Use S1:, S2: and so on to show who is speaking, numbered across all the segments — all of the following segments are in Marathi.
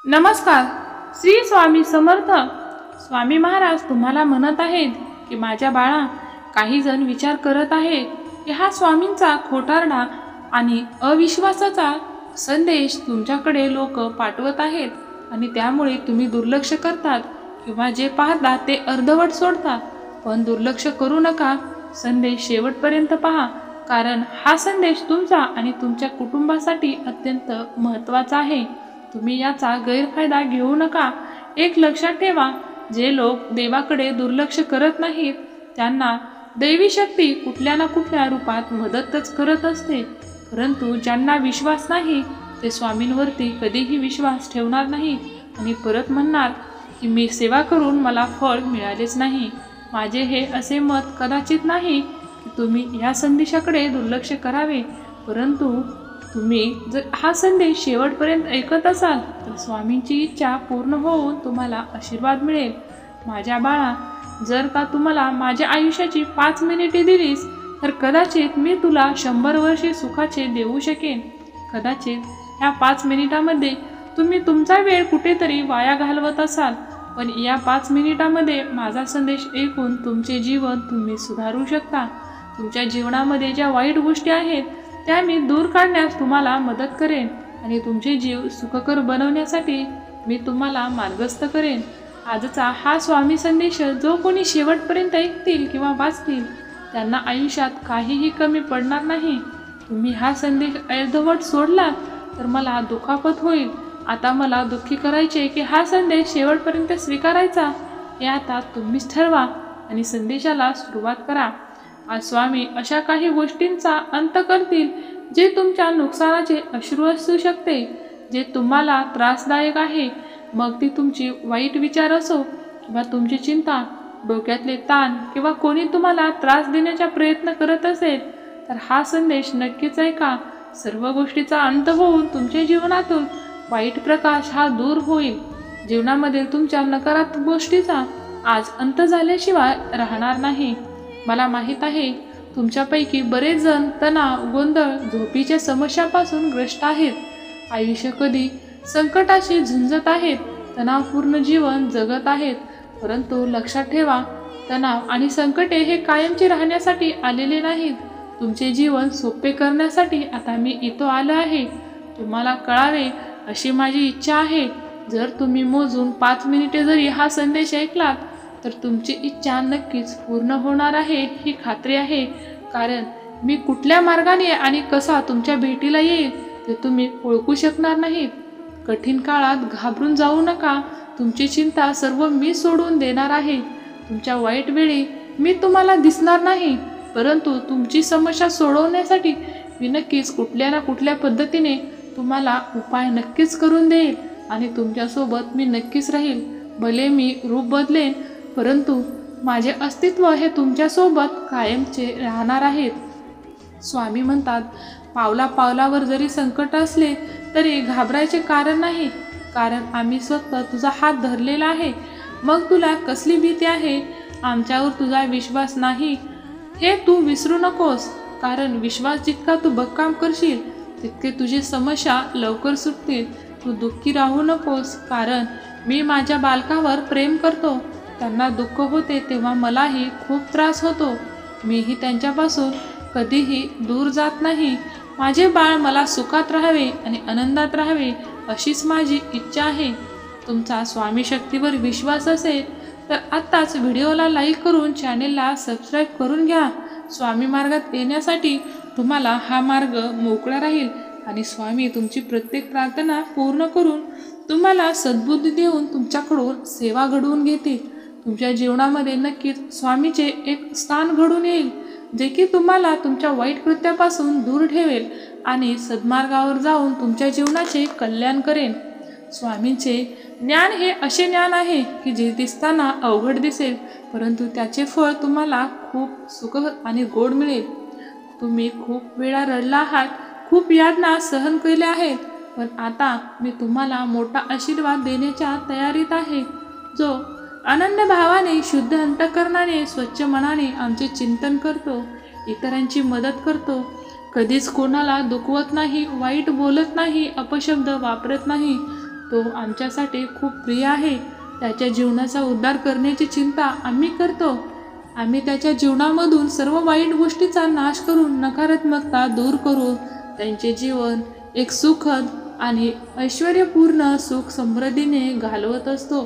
S1: नमस्कार. श्री स्वामी समर्थ. स्वामी महाराज तुम्हाला म्हणत आहेत की माझ्या बाळा, काही जण विचार करत आहेत की हा स्वामींचा खोटारडा आणि अविश्वासाचा संदेश तुमच्याकडे लोक पाठवत आहेत आणि त्यामुळे तुम्ही दुर्लक्ष करतात किंवा जे पाहता ते अर्धवट सोडता. पण दुर्लक्ष करू नका, संदेश शेवटपर्यंत पहा, कारण हा संदेश तुमचा आणि तुमच्या कुटुंबासाठी अत्यंत महत्त्वाचा आहे. तुम्ही याचा गैरफायदा घेऊ नका. एक लक्षात ठेवा, जे लोक देवाकडे दुर्लक्ष करत नाहीत त्यांना दैवी शक्ती कुठल्या ना कुठल्या रूपात मदतच करत असते, परंतु ज्यांना विश्वास नाही ते स्वामींवरती कधीही विश्वास ठेवणार नाही आणि परत म्हणणार की मी सेवा करून मला फळ मिळालेच नाही. माझे हे असे मत कदाचित नाही की तुम्ही या संदेशाकडे दुर्लक्ष करावे, परंतु तुम्ही जर हा संदेश शेवटपर्यंत ऐकत असाल तर स्वामींची इच्छा पूर्ण होऊन तुम्हाला आशीर्वाद मिळेल. माझ्या बाळा, जर का तुम्हाला माझ्या आयुष्याची 5 मिनिटे दिलीस तर कदाचित मी तुला 100 वर्षे सुखाचे देऊ शकेन. कदाचित ह्या 5 मिनिटामध्ये तुम्ही तुमचा वेळ कुठेतरी वाया घालवत असाल, पण या 5 मिनिटामध्ये माझा संदेश ऐकून तुमचे जीवन तुम्ही सुधारू शकता. तुमच्या जीवनामध्ये ज्या वाईट गोष्टी आहेत त्या मी दूर काढण्यास तुम्हाला मदत करेन आणि तुमचे जीव सुखकर बनवण्यासाठी मी तुम्हाला मार्गस्थ करेन. आजचा हा स्वामी संदेश जो कोणी शेवटपर्यंत ऐकतील किंवा वाचतील त्यांना आयुष्यात काहीही कमी पडणार नाही. तुम्ही हा संदेश अर्धवट सोडला तर मला दुखापत होईल. आता मला दुःखी करायचे की हा संदेश शेवटपर्यंत स्वीकारायचा हे आता तुम्हीच ठरवा आणि संदेशाला सुरुवात करा. आज स्वामी अशा काही गोष्टींचा अंत करतील जे तुमच्या नुकसानाचे अश्रू असू शकते, जे तुम्हाला त्रासदायक आहे. मग ती तुमची वाईट विचार असो किंवा तुमची चिंता, डोक्यातले ताण किंवा कोणी तुम्हाला त्रास देण्याचा प्रयत्न करत असेल तर हा संदेश नक्कीच ऐका. सर्व गोष्टीचा अंत होऊन तुमच्या जीवनातून वाईट प्रकाश हा दूर होईल. जीवनामध्ये तुमच्या नकारात्मक गोष्टीचा आज अंत झाल्याशिवाय राहणार नाही. मला माहीत आहे तुमच्यापैकी बरेच जण तणाव, गोंधळ, झोपीच्या समस्यापासून ग्रस्त आहेत. आयुष्य कधी संकटाशी झुंजत आहेत, तणावपूर्ण जीवन जगत आहेत. परंतु लक्षात ठेवा, तणाव आणि संकटे हे कायमचे राहण्यासाठी आलेले नाहीत. तुमचे जीवन सोपे करण्यासाठी आता मी इथं आलो आहे. तुम्हाला कळावे अशी माझी इच्छा आहे. जर तुम्ही मोजून 5 मिनिटे जरी हा संदेश ऐकलात तर तुमची इच्छा नक्कीच पूर्ण होणार आहे ही खात्री आहे. कारण मी कुठल्या मार्गाने आणि कसा तुमच्या भेटीला येईल ते तुम्ही ओळखू शकणार नाहीत. कठीण काळात घाबरून जाऊ नका. तुमची चिंता सर्व मी सोडून देणार आहे. तुमच्या वाईट वेळी मी तुम्हाला दिसणार नाही, परंतु तुमची समस्या सोडवण्यासाठी मी नक्कीच कुठल्या ना कुठल्या पद्धतीने तुम्हाला उपाय नक्कीच करून देईल आणि तुमच्यासोबत मी नक्कीच राहील. भले मी रूप बदलेन, परंतु माझे अस्तित्व हे तुमच्यासोबत कायमचे राहणार आहेत. स्वामी म्हणतात, पावला पावलावर जरी संकट असले तरी घाबरायचे कारण नाही, कारण आम्ही स्वतः तुझा हात धरलेला आहे. मग तुला कसली भीती आहे? आमच्यावर तुझा विश्वास नाही हे तू विसरू नकोस, कारण विश्वास जितका तू भक्कम करशील तितके तुझी समस्या लवकर सुटतील. तू दुःखी राहू नकोस, कारण मी माझ्या बालकावर प्रेम करतो. त्यांना दुःख होते तेव्हा मलाही खूप त्रास होतो. मीही त्यांच्यापासून कधीही दूर जात नाही. माझे बाळ मला सुखात राहावे आणि आनंदात राहावे अशीच माझी इच्छा आहे. तुमचा स्वामी शक्तीवर विश्वास असेल तर आत्ताच व्हिडिओला लाईक करून चॅनेलला सबस्क्राईब करून घ्या. स्वामी मार्गात येण्यासाठी तुम्हाला हा मार्ग मोकळा राहील आणि स्वामी तुमची प्रत्येक प्रार्थना पूर्ण करून तुम्हाला सद्बुद्धी देऊन तुमच्याकडून सेवा घडवून घेतील. तुमच्या जीवनामध्ये नक्कीच स्वामीचे एक स्थान घडून येईल, जे की तुम्हाला तुमच्या वाईट कृत्यापासून दूर ठेवेल आणि सद्मार्गावर जाऊन तुमच्या जीवनाचे कल्याण करेन. स्वामींचे ज्ञान हे असे ज्ञान आहे की जे दिसताना अवघड दिसेल, परंतु त्याचे फळ तुम्हाला खूप सुखद आणि गोड मिळेल. तुम्ही खूप वेळा रडला आहात, खूप यातना सहन केल्या आहेत, पण आता मी तुम्हाला मोठा आशीर्वाद देण्याच्या तयारीत आहे. जो आनंद भावाने, शुद्ध अंतःकरणाने, स्वच्छ मनाने आमचे चिंतन करतो, इतरांची मदत करतो, कधीच कोणाला दुखवत नाही, वाईट बोलत नाही, अपशब्द वापरत नाही, तो आमच्यासाठी खूप प्रिय आहे. त्याच्या जीवनाचा उद्धार करण्याची चिंता आम्ही करतो. आम्ही त्याच्या जीवनामधून सर्व वाईट गोष्टीचा नाश करून नकारात्मकता दूर करून त्यांचे जीवन एक सुखद आणि ऐश्वर्यपूर्ण सुख समृद्धीने घालवत असतो.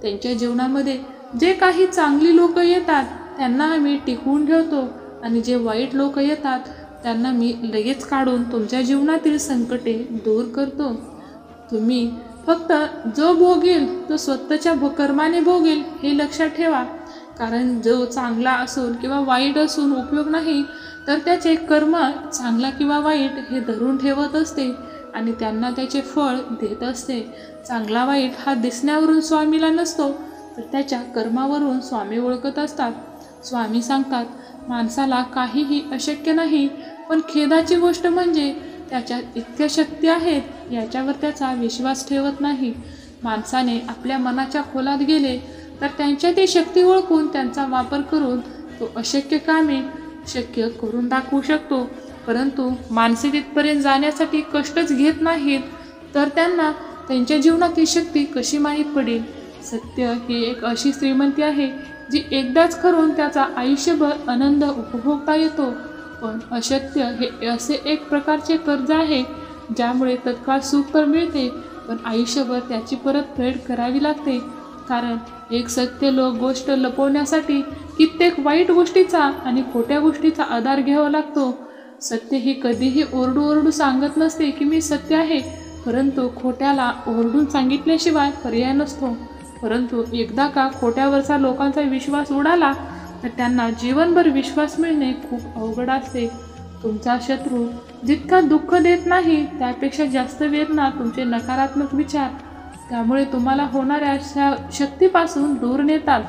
S1: त्यांच्या जीवनामध्ये जे काही चांगली लोक येतात त्यांना आम्ही टिकवून ठेवतो आणि जे वाईट लोक येतात त्यांना मी लगेच काढून तुमच्या जीवनातील संकटे दूर करतो. तुम्ही फक्त जो भोगेल तो स्वतःच्या कर्माने भोगेल हे लक्षात ठेवा. कारण जो चांगला असून किंवा वाईट असून उपयोग नाही, तर त्याचे कर्म चांगला किंवा वाईट हे धरून ठेवत असते आणि त्यांना त्याचे फळ देत असते. चांगला वाईट हा दिसण्यावरून स्वामीला नसतो, तर त्याच्या कर्मावरून स्वामी ओळखत असतात. स्वामी सांगतात, माणसाला काहीही अशक्य नाही, पण खेदाची गोष्ट म्हणजे त्याच्यात इतक्या शक्ती आहेत याच्यावर त्याचा विश्वास ठेवत नाही. माणसाने आपल्या मनाच्या खोलात गेले तर त्यांच्यातील शक्ती ओळखून त्यांचा वापर करून तो अशक्य कामे शक्य करून दाखवू शकतो. परंतु माणसे तिथपर्यंत जाण्यासाठी कष्टच घेत नाहीत, तर त्यांना त्यांच्या जीवनातील शक्ती कशी माहीत पडेल. सत्य ही एक अशी श्रीमंती आहे जी एकदाच करून त्याचा आयुष्यभर आनंद उपभोगता येतो. पण असत्य हे असे एक प्रकारचे कर्ज आहे ज्यामुळे तत्काळ सुख तर मिळते, पण आयुष्यभर त्याची परतफेड करावी लागते. कारण एक सत्य गोष्ट लपवण्यासाठी कित्येक वाईट गोष्टीचा आणि खोट्या गोष्टीचा आधार घ्यावा लागतो. सत्य ही कधीही ओरडू सांगत नसते की मी सत्य आहे, परंतु खोट्याला ओरडून सांगितल्याशिवाय पर्याय नसतो. परंतु एकदा का खोट्यावरचा लोकांचा विश्वास उडाला तर त्यांना जीवनभर विश्वास मिळणे खूप अवघड असते. तुमचा शत्रू जितका दुःख देत नाही त्यापेक्षा जास्त वेदना तुमचे नकारात्मक विचार त्यामुळे तुम्हाला होणाऱ्या शक्तीपासून दूर नेतात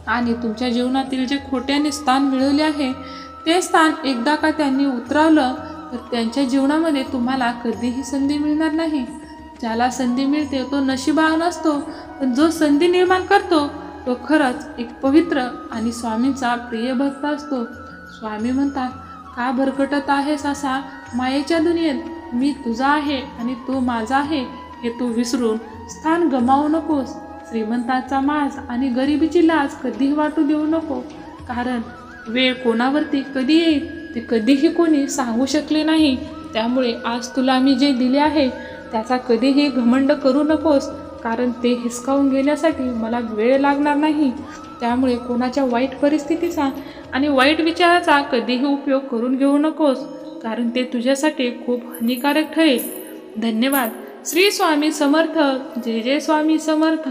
S1: आणि तुमच्या जीवनातील जे खोट्याने स्थान मिळवले आहे ते स्थान एकदा का त्यांनी उतरवलं तर त्यांच्या जीवनामध्ये तुम्हाला कधीही संधी मिळणार नाही. ज्याला संधी मिळते तो नशिबान असतो, पण जो संधी निर्माण करतो तो खरंच एक पवित्र आणि स्वामींचा प्रिय भक्त असतो. स्वामी म्हणतात, का भरकटत आहेस असा मायेच्या दुनियेत? मी तुझा आहे आणि तू माझा आहे हे तू विसरून स्थान गमावू नकोस. श्रीमंताचा माज आणि गरिबीची लाज कधीही वाटू देऊ नको. कारण वेळ कोणावरती कधी येईल ते कधीही कोणी सांगू शकले नाही. त्यामुळे आज तुला मी जे दिले आहे त्याचा कधीही घमंड करू नकोस, कारण ते हिसकावून घेण्यासाठी मला वेळ लागणार नाही. त्यामुळे कोणाच्या वाईट परिस्थितीचा आणि वाईट विचाराचा कधीही उपयोग करून घेऊ नकोस, कारण ते तुझ्यासाठी खूप हानिकारक ठरेल. धन्यवाद. श्री स्वामी समर्थ. जय जय स्वामी समर्थ.